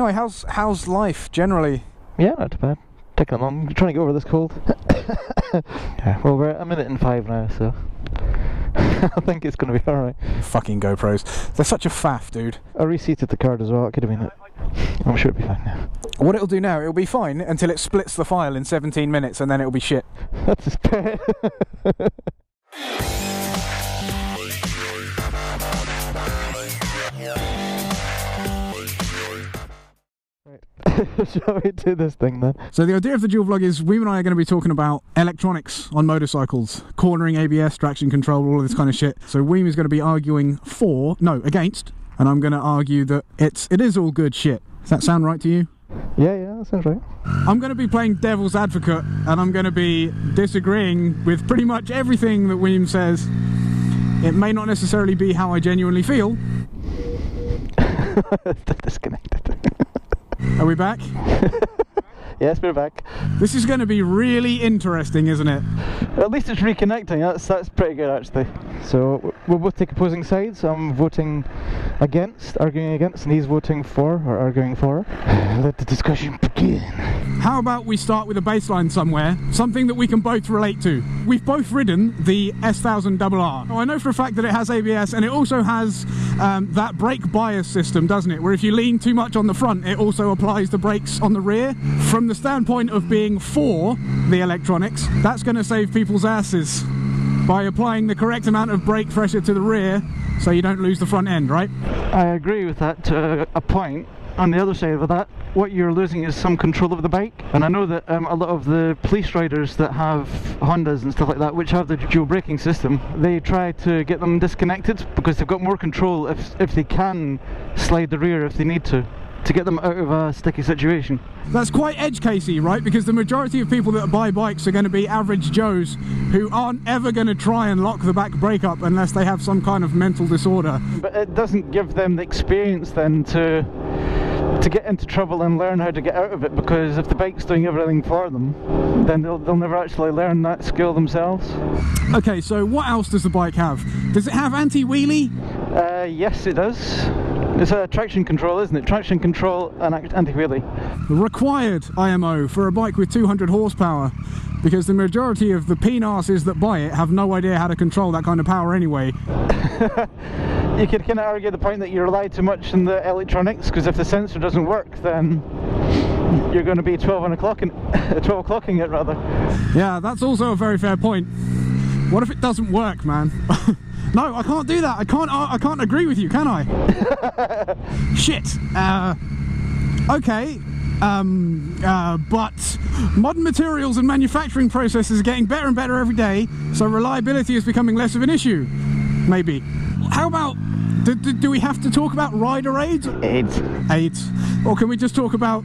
Anyway, how's life generally? Yeah, not too bad. Taking along, trying to get over this cold. Yeah, well, we're a minute and 5 now, so I think it's going to be alright. Fucking GoPros. They're such a faff, dude. I reseated the card as well, it could have been it. I'm sure it'll be fine now. What it'll do now, it'll be fine until it splits the file in 17 minutes and then it'll be shit. That's his pet. Shall we do this thing then? So the idea of the dual vlog is Weem and I are going to be talking about electronics on motorcycles, cornering, ABS, traction control, all of this kind of shit. So Weem is going to be arguing against, and I'm going to argue that it is all good shit. Does that sound right to you? Yeah, that sounds right. I'm going to be playing devil's advocate, and I'm going to be disagreeing with pretty much everything that Weem says. It may not necessarily be how I genuinely feel. Disconnected. Are we back? Yes, we're back. This is going to be really interesting, isn't it? At least it's reconnecting, that's pretty good actually. So we'll both take opposing sides. I'm voting against, arguing against, and he's voting for, or arguing for. Let the discussion begin. How about we start with a baseline somewhere, something that we can both relate to. We've both ridden the S1000RR. Now, I know for a fact that it has ABS, and it also has that brake bias system, doesn't it? Where if you lean too much on the front, it also applies the brakes on the rear. From the standpoint of being for the electronics, that's going to save people's asses by applying the correct amount of brake pressure to the rear so you don't lose the front end, right? I agree with that to a point. On the other side of that, what you're losing is some control of the bike, and I know that a lot of the police riders that have Hondas and stuff like that, which have the dual braking system, they try to get them disconnected because they've got more control if they can slide the rear if they need to get them out of a sticky situation. That's quite edge casey, right? Because the majority of people that buy bikes are going to be average Joes who aren't ever going to try and lock the back brake up unless they have some kind of mental disorder. But it doesn't give them the experience then to get into trouble and learn how to get out of it, because if the bike's doing everything for them, then they'll never actually learn that skill themselves. Okay, so what else does the bike have? Does it have anti-wheelie? Yes, it does. It's a traction control, isn't it? Traction control and anti-wheelie. Required IMO for a bike with 200 horsepower, because the majority of the peen-asses that buy it have no idea how to control that kind of power anyway. You could kind of argue the point that you rely too much on the electronics, because if the sensor doesn't work, then you're going to be 12 o'clocking it rather. Yeah, that's also a very fair point. What if it doesn't work, man? No, I can't do that. I can't agree with you, can I? Shit. Okay. But modern materials and manufacturing processes are getting better and better every day, so reliability is becoming less of an issue. Maybe. How about, do we have to talk about rider aids? Aids. Or can we just talk about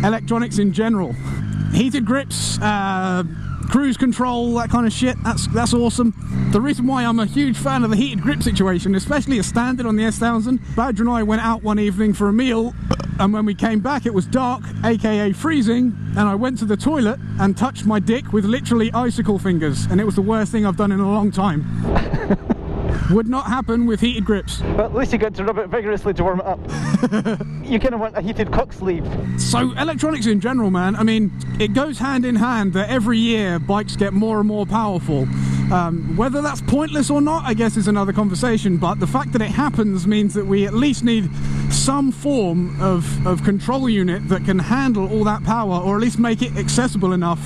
electronics in general? Heated grips, cruise control, that kind of shit, that's awesome. The reason why I'm a huge fan of the heated grip situation, especially as standard on the S1000, Badger and I went out one evening for a meal, and when we came back it was dark, aka freezing, and I went to the toilet and touched my dick with literally icicle fingers, and it was the worst thing I've done in a long time. Would not happen with heated grips. But at least you got to rub it vigorously to warm it up. You kind of want a heated cock sleeve. So electronics in general, man, I mean, it goes hand in hand that every year bikes get more and more powerful. Whether that's pointless or not, I guess, is another conversation, but the fact that it happens means that we at least need some form of control unit that can handle all that power, or at least make it accessible enough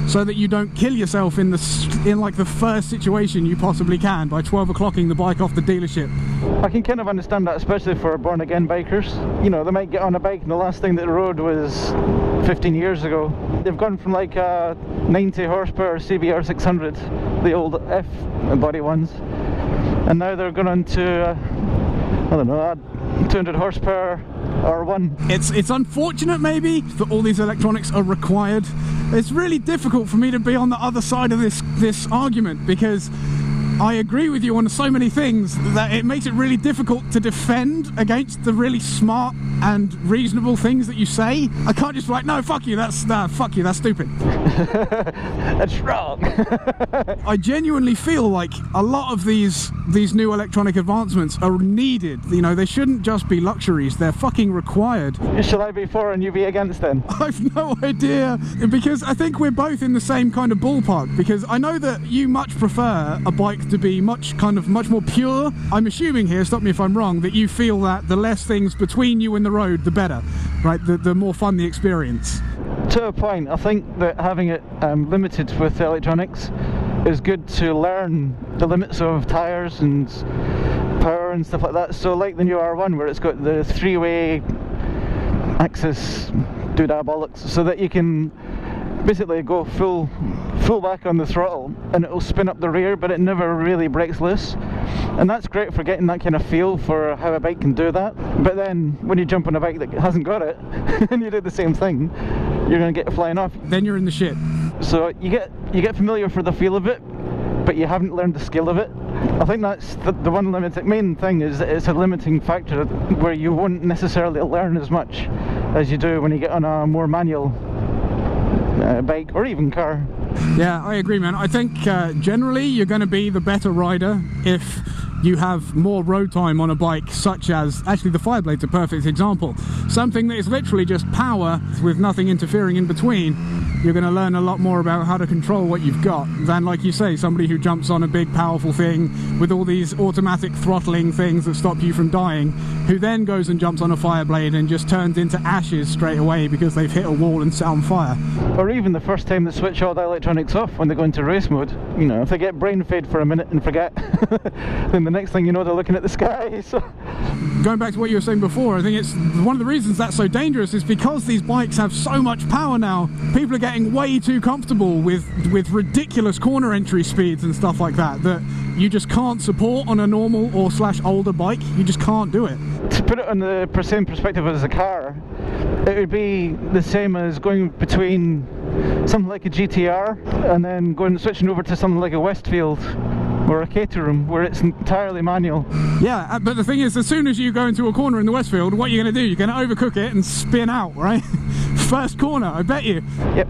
so that you don't kill yourself in like the first situation you possibly can by 12 o'clocking the bike off the dealership. I can kind of understand that, especially for born again bikers. You know, they might get on a bike and the last thing that they rode was 15 years ago. They've gone from like a 90 horsepower CBR 600, the old F body ones, and now they're going on to I don't know, 200 horsepower R1. It's unfortunate maybe that all these electronics are required. It's really difficult for me to be on the other side of this argument, because I agree with you on so many things that it makes it really difficult to defend against the really smart and reasonable things that you say. I can't just be like, no, fuck you, that's stupid. That's wrong. I genuinely feel like a lot of these new electronic advancements are needed. You know, they shouldn't just be luxuries, they're fucking required. Shall I be for and you be against then? I've no idea, because I think we're both in the same kind of ballpark, because I know that you much prefer a bike to be much more pure. I'm assuming here, stop me if I'm wrong, that you feel that the less things between you and the road, the better, right? The more fun the experience. To a point, I think that having it limited with electronics is good to learn the limits of tyres and power and stuff like that. So like the new R1 where it's got the three-way axis diabolics, so that you can basically go full back on the throttle and it'll spin up the rear, but it never really breaks loose. And that's great for getting that kind of feel for how a bike can do that. But then when you jump on a bike that hasn't got it and you do the same thing, you're going to get flying off. Then you're in the shit. So you get familiar for the feel of it, but you haven't learned the skill of it. I think that's the one main thing, is that it's a limiting factor where you won't necessarily learn as much as you do when you get on a more manual bike or even car. Yeah, I agree, man. I think generally you're going to be the better rider if you have more road time on a bike, such as, actually the Fireblade's a perfect example. Something that is literally just power with nothing interfering in between. You're going to learn a lot more about how to control what you've got than, like you say, somebody who jumps on a big powerful thing with all these automatic throttling things that stop you from dying, who then goes and jumps on a Fireblade and just turns into ashes straight away because they've hit a wall and set on fire. Or even the first time they switch all the electronics off when they go into race mode. You know, if they get brain fade for a minute and forget, then the next thing you know they're looking at the sky. So going back to what you were saying before, I think it's one of the reasons that's so dangerous is because these bikes have so much power now. People are getting way too comfortable with ridiculous corner entry speeds and stuff like that you just can't support on a normal or / older bike. You just can't do it. To put it on the same perspective as a car, it would be the same as going between something like a GT-Air and then switching over to something like a Westfield or a Caterham where it's entirely manual. Yeah, but the thing is, as soon as you go into a corner in the Westfield, what are you going to do? You're going to overcook it and spin out, right? First corner, I bet you. Yep.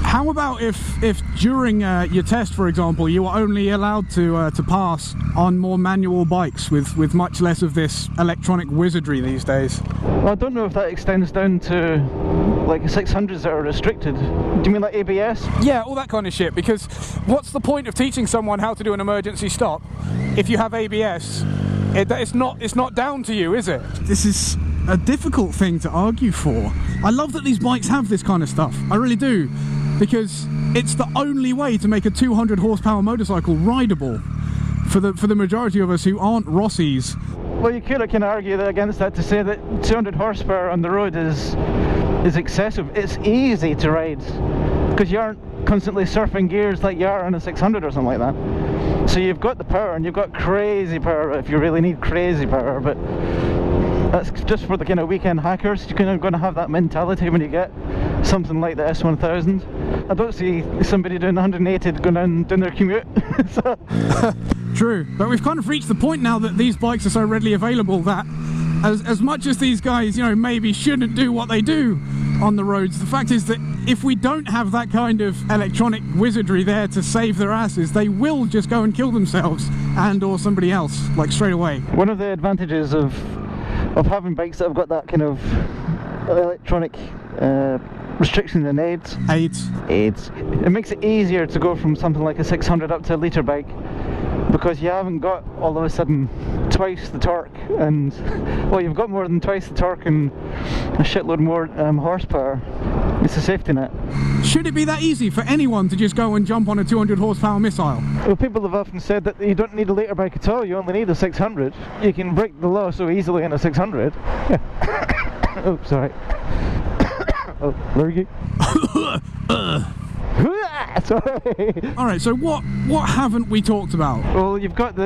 How about if during your test, for example, you were only allowed to pass on more manual bikes with much less of this electronic wizardry these days? Well, I don't know if that extends down to like 600s that are restricted. Do you mean like ABS? Yeah, all that kind of shit, because what's the point of teaching someone how to do an emergency stop if you have ABS? It's not down to you, is it? This is a difficult thing to argue for. I love that these bikes have this kind of stuff. I really do. Because it's the only way to make a 200 horsepower motorcycle rideable for the majority of us who aren't Rossies. Well, you could argue against that to say that 200 horsepower on the road is excessive. It's easy to ride because you aren't constantly surfing gears like you are on a 600 or something like that. So you've got the power, and you've got crazy power if you really need crazy power, but that's just for the kind of weekend hackers. You're kind of going to have that mentality when you get something like the S1000. I don't see somebody doing 180 going down their commute. So. True, but we've kind of reached the point now that these bikes are so readily available that as much as these guys, you know, maybe shouldn't do what they do on the roads, the fact is that if we don't have that kind of electronic wizardry there to save their asses, they will just go and kill themselves and or somebody else, like straight away. One of the advantages of having bikes that have got that kind of electronic restrictions and aids. It makes it easier to go from something like a 600 up to a litre bike, because you haven't got all of a sudden twice the torque, and well, you've got more than twice the torque and a shitload more horsepower. It's a safety net. Should it be that easy for anyone to just go and jump on a 200 horsepower missile? Well, people have often said that you don't need a litre bike at all, you only need a 600. You can break the law so easily in a 600. Oh, sorry. Oh, allergic. Sorry. Alright, so what haven't we talked about? Well, you've got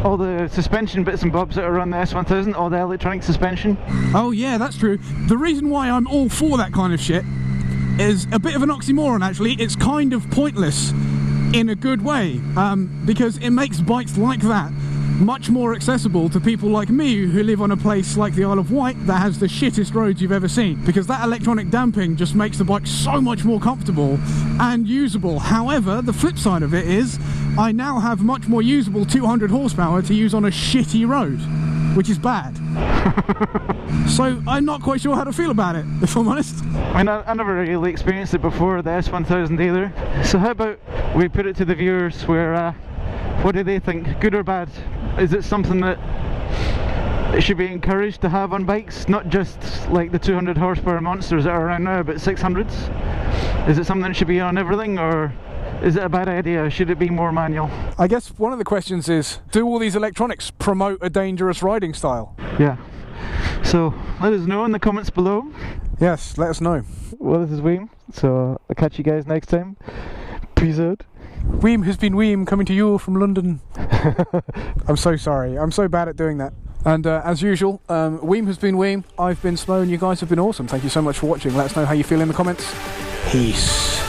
all the suspension bits and bobs that are on the S1000, all the electronic suspension. Oh yeah, that's true. The reason why I'm all for that kind of shit is a bit of an oxymoron, actually. It's kind of pointless in a good way, because it makes bikes like that much more accessible to people like me who live on a place like the Isle of Wight that has the shittest roads you've ever seen, because that electronic damping just makes the bike so much more comfortable and usable. However, the flip side of it is I now have much more usable 200 horsepower to use on a shitty road, which is bad. So I'm not quite sure how to feel about it, if I'm honest. I mean, I never really experienced it before, the S1000 either. So how about we put it to the viewers where, what do they think, good or bad? Is it something that it should be encouraged to have on bikes? Not just like the 200 horsepower monsters that are around now, but 600s? Is it something that should be on everything, or is it a bad idea? Should it be more manual? I guess one of the questions is, do all these electronics promote a dangerous riding style? Yeah. So let us know in the comments below. Yes, let us know. Well, this is Weem, so I'll catch you guys next time. Peace out. Weem has been Weem, coming to you from London. I'm so sorry, I'm so bad at doing that. And as usual, Weem has been Weem, I've been Smo, and you guys have been awesome. Thank you so much for watching. Let us know how you feel in the comments. Peace.